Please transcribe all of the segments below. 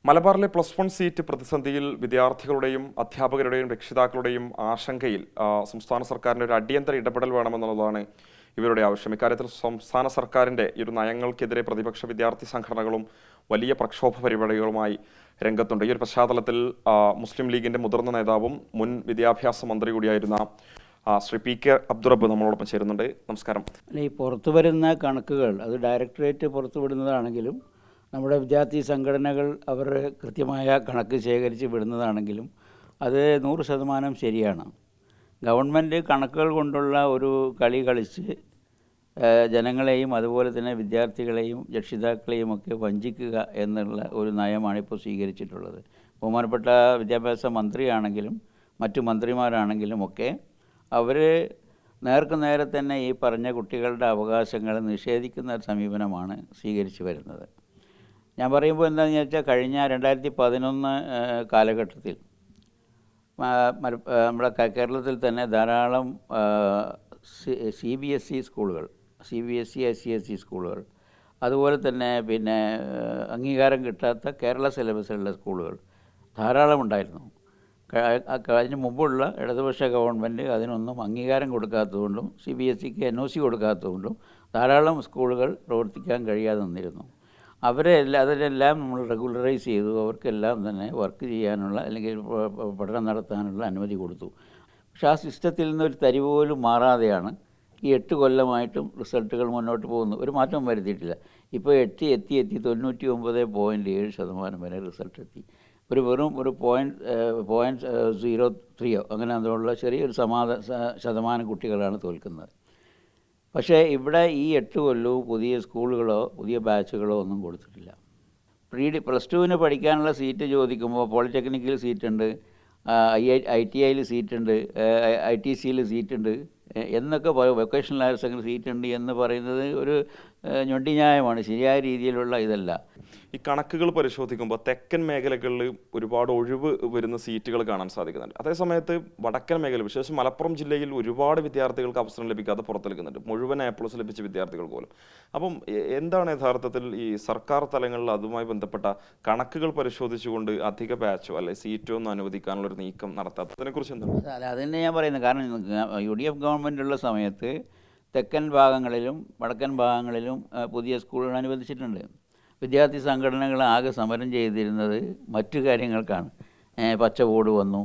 മലബാറിലെ +1 സീറ്റ് പ്രതിസന്ധിയിൽ വിദ്യാർത്ഥികളുടെയും അധ്യാപകരുടെയും രക്ഷിതാക്കളുടെയും ആശങ്കയിൽ സംസ്ഥാന സർക്കാരിൻ്റെ ഒരു അടിയന്തര ഇടപെടൽ വേണമെന്നുള്ളതാണ് ഇവരുടെ ആവശ്യം. ഇക്കാര്യത്തിൽ സംസ്ഥാന സർക്കാരിൻ്റെ ഈ ഒരു നയങ്ങൾക്കെതിരെ പ്രതിപക്ഷ വിദ്യാർത്ഥി സംഘടനകളും വലിയ പ്രക്ഷോഭ പരിപാടികളുമായി രംഗത്തുണ്ട്. ഈ ഒരു പശ്ചാത്തലത്തിൽ മുസ്ലിം ലീഗിൻ്റെ മുതിർന്ന നേതാവും മുൻ വിദ്യാഭ്യാസ മന്ത്രി കൂടിയായിരുന്ന ശ്രീ PK അബ്ദുറബ്ബ് നമ്മളോടൊപ്പം ചേരുന്നുണ്ട്. നമസ്കാരം. ഈ പുറത്തു വരുന്ന കണക്കുകൾ അത് ഡയറക്ടറേറ്റ് പുറത്തുവിടുന്നതാണെങ്കിലും നമ്മുടെ വിദ്യാർത്ഥി സംഘടനകൾ അവർ കൃത്യമായ കണക്ക് ശേഖരിച്ച് വിടുന്നതാണെങ്കിലും അത് 100% ശരിയാണ്. ഗവൺമെൻറ് കണക്കുകൾ കൊണ്ടുള്ള ഒരു കളി കളിച്ച് ജനങ്ങളെയും അതുപോലെ തന്നെ വിദ്യാർത്ഥികളെയും രക്ഷിതാക്കളെയും ഒക്കെ വഞ്ചിക്കുക എന്നുള്ള ഒരു നയമാണ് ഇപ്പോൾ സ്വീകരിച്ചിട്ടുള്ളത്. ബഹുമാനപ്പെട്ട വിദ്യാഭ്യാസ മന്ത്രിയാണെങ്കിലും മറ്റു മന്ത്രിമാരാണെങ്കിലും ഒക്കെ അവർ നേരെ തന്നെ ഈ പറഞ്ഞ കുട്ടികളുടെ അവകാശങ്ങൾ നിഷേധിക്കുന്ന സമീപനമാണ് സ്വീകരിച്ചു വരുന്നത്. ഞാൻ പറയുമ്പോൾ എന്താണെന്ന് വെച്ചാൽ കഴിഞ്ഞ 2011 കാലഘട്ടത്തിൽ നമ്മുടെ കേരളത്തിൽ തന്നെ ധാരാളം CBSE സ്കൂളുകൾ, CBSE SCSE സ്കൂളുകൾ, അതുപോലെ തന്നെ പിന്നെ അംഗീകാരം കിട്ടാത്ത കേരള സിലബസിലുള്ള സ്കൂളുകൾ ധാരാളം ഉണ്ടായിരുന്നു. അതിന് മുമ്പുള്ള ഇടതുപക്ഷ ഗവൺമെൻറ് അതിനൊന്നും അംഗീകാരം കൊടുക്കാത്തതുകൊണ്ടും CBSEക്ക് NOC കൊടുക്കാത്തതുകൊണ്ടും ധാരാളം സ്കൂളുകൾ പ്രവർത്തിക്കാൻ കഴിയാതെ നിന്നിരുന്നു. അതിലെല്ലാം നമ്മൾ റെഗുലറൈസ് ചെയ്തു. അവർക്കെല്ലാം തന്നെ വർക്ക് ചെയ്യാനുള്ള അല്ലെങ്കിൽ പഠനം നടത്താനുള്ള അനുമതി കൊടുത്തു. പക്ഷേ ആ സിസ്റ്റത്തിൽ നിന്നൊരു തരി പോലും മാറാതെയാണ് ഈ 8 കൊല്ലമായിട്ടും റിസൾട്ടുകൾ മുന്നോട്ട് പോകുന്നു. ഒരു മാറ്റം വരുത്തിയിട്ടില്ല. ഇപ്പോൾ എത്തി 99.7% വരെ റിസൾട്ട് എത്തി. വെറും 0.03 അങ്ങനെ അതുള്ള ചെറിയൊരു ശതമാനം കുട്ടികളാണ് തോൽക്കുന്നത്. പക്ഷേ ഇവിടെ ഈ 8 കൊല്ലവും പുതിയ സ്കൂളുകളോ പുതിയ ബാച്ചുകളോ ഒന്നും കൊടുത്തിട്ടില്ല. +2 പഠിക്കാനുള്ള സീറ്റ് ചോദിക്കുമ്പോൾ പോളിടെക്നിക്കിൽ സീറ്റുണ്ട്, ITIയിൽ സീറ്റുണ്ട്, ITCയിൽ സീറ്റുണ്ട് എന്നൊക്കെ വൊക്കേഷണൽ ഹയർ സെക്കൻഡറി സീറ്റുണ്ട് എന്ന് പറയുന്നത് ഒരു ഞൊണ്ടി ന്യായമാണ്. ശരിയായ രീതിയിലുള്ള ഇതല്ല. ഈ കണക്കുകൾ പരിശോധിക്കുമ്പോൾ തെക്കൻ മേഖലകളിൽ ഒരുപാട് ഒഴിവ് വരുന്ന സീറ്റുകൾ കാണാൻ സാധിക്കുന്നുണ്ട്. അതേസമയത്ത് വടക്കൻ മേഖല, വിശേഷം മലപ്പുറം ജില്ലയിൽ ഒരുപാട് വിദ്യാർത്ഥികൾക്ക് അവസരം ലഭിക്കാതെ പുറത്തെടുക്കുന്നുണ്ട്, മുഴുവൻ A+ ലഭിച്ച വിദ്യാർത്ഥികൾ പോലും. അപ്പം എന്താണ് യഥാർത്ഥത്തിൽ ഈ സർക്കാർ തലങ്ങളിൽ അതുമായി ബന്ധപ്പെട്ട കണക്കുകൾ പരിശോധിച്ചുകൊണ്ട് അധിക ബാച്ചോ അല്ലെ സീറ്റോ ഒന്നും അനുവദിക്കാനുള്ളൊരു നീക്കം നടത്താത്തതിനെക്കുറിച്ച് എന്താണ്? അതന്നെ ഞാൻ പറയുന്നത്. കാരണം UDF ഗവൺമെൻറ്റുള്ള സമയത്ത് തെക്കൻ ഭാഗങ്ങളിലും വടക്കൻ ഭാഗങ്ങളിലും പുതിയ സ്കൂളുകൾ അനുവദിച്ചിട്ടുണ്ട്. വിദ്യാർത്ഥി സംഘടനകൾ ആകെ സമരം ചെയ്തിരുന്നത് മറ്റു കാര്യങ്ങൾക്കാണ്. പച്ച ബോർഡ് വന്നു,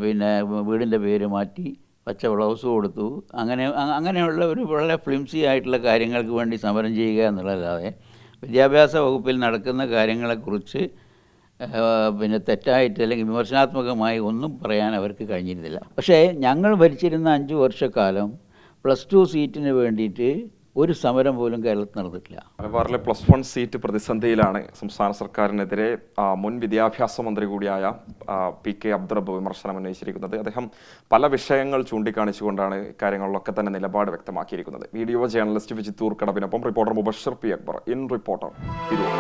പിന്നെ വീടിൻ്റെ പേര് മാറ്റി, പച്ച ബ്ലൗസ് കൊടുത്തു, അങ്ങനെയുള്ള ഒരു വളരെ ഫ്ലിംസി ആയിട്ടുള്ള കാര്യങ്ങൾക്ക് വേണ്ടി സമരം ചെയ്യുക എന്നുള്ളതല്ലാതെ വിദ്യാഭ്യാസ വകുപ്പിൽ നടക്കുന്ന കാര്യങ്ങളെക്കുറിച്ച് പിന്നെ തെറ്റായിട്ട് അല്ലെങ്കിൽ വിമർശനാത്മകമായി ഒന്നും പറയാൻ അവർക്ക് കഴിഞ്ഞിരുന്നില്ല. പക്ഷേ ഞങ്ങൾ ഭരിച്ചിരുന്ന 5 വർഷക്കാലം +2 സീറ്റിന് വേണ്ടിയിട്ട് ഒരു സമരം പോലും കേരളത്തിൽ നടന്നിട്ടില്ല. മലബാറിലെ +1 സീറ്റ് പ്രതിസന്ധിയിലാണ് സംസ്ഥാന സർക്കാരിനെതിരെ മുൻ വിദ്യാഭ്യാസ മന്ത്രി കൂടിയായ PK അബ്ദുറബ്ബ് വിമർശനം ഉന്നയിച്ചിരിക്കുന്നത്. അദ്ദേഹം പല വിഷയങ്ങൾ ചൂണ്ടിക്കാണിച്ചുകൊണ്ടാണ് കാര്യങ്ങളിലൊക്കെ തന്നെ നിലപാട് വ്യക്തമാക്കിയിരിക്കുന്നത്. വീഡിയോ ജേർണലിസ്റ്റ് വിജിത്തൂർ കടവിനൊപ്പം reporter Mubashar P. Akbar, in reporter Tirur.